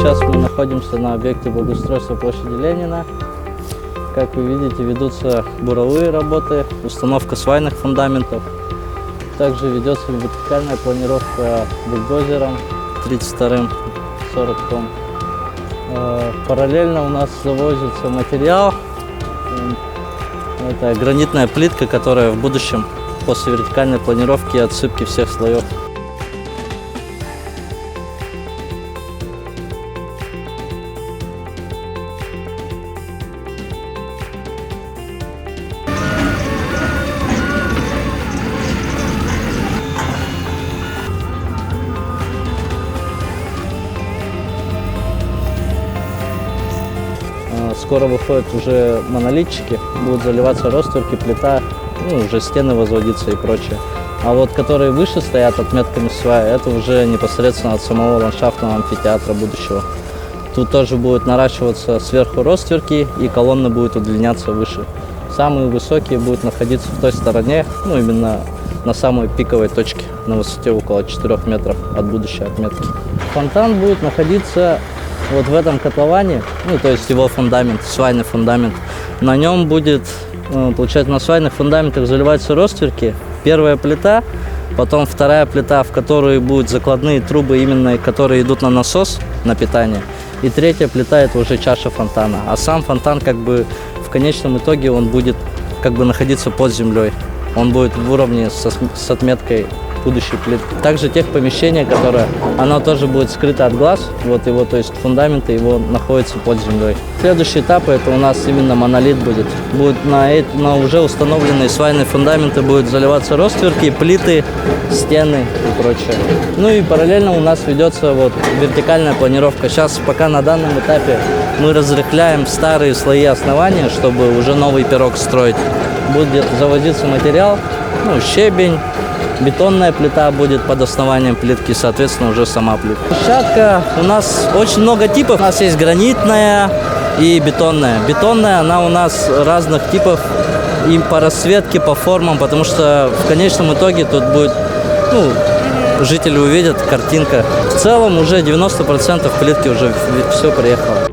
Сейчас мы находимся на объекте благоустройства площади Ленина. Как вы видите, ведутся буровые работы, установка свайных фундаментов. Также ведется вертикальная планировка бульдозером 32-м 40 тонн. Параллельно у нас завозится материал. Это гранитная плитка, которая в будущем после вертикальной планировки и отсыпки всех слоев. Скоро выходят уже монолитчики, будут заливаться ростверки, плита, уже стены возводиться и прочее. А вот которые выше стоят отметками свая, это уже непосредственно от самого ландшафтного амфитеатра будущего. Тут тоже будут наращиваться сверху ростверки, и колонны будут удлиняться выше. Самые высокие будут находиться в той стороне, именно на самой пиковой точке, на высоте около 4 метров от будущей отметки. Фонтан будет находиться вот в этом котловане, то есть его фундамент, свайный фундамент. На нем будет, получается, на свайных фундаментах заливаются ростверки. Первая плита, потом вторая плита, в которой будут закладные трубы, именно которые идут на насос, на питание. И третья плита — это уже чаша фонтана. А сам фонтан, в конечном итоге, он будет находиться под землей. Он будет в уровне с отметкой будущей плитки. Также тех помещения, оно тоже будет скрыто от глаз, то есть фундаменты его находятся под землей. Следующий этап — это у нас именно монолит будет. На уже установленные свайные фундаменты будут заливаться ростверки, плиты, стены и прочее. И параллельно у нас ведется вертикальная планировка. Сейчас пока на данном этапе мы разрыхляем старые слои основания, чтобы уже новый пирог строить. Будет завозиться материал, щебень. Бетонная плита будет под основанием плитки, соответственно, уже сама плитка. Площадка у нас очень много типов. У нас есть гранитная и бетонная. Бетонная, она у нас разных типов и по расцветке, по формам, потому что в конечном итоге тут будет, жители увидят, картинка. В целом уже 90% плитки уже все приехало.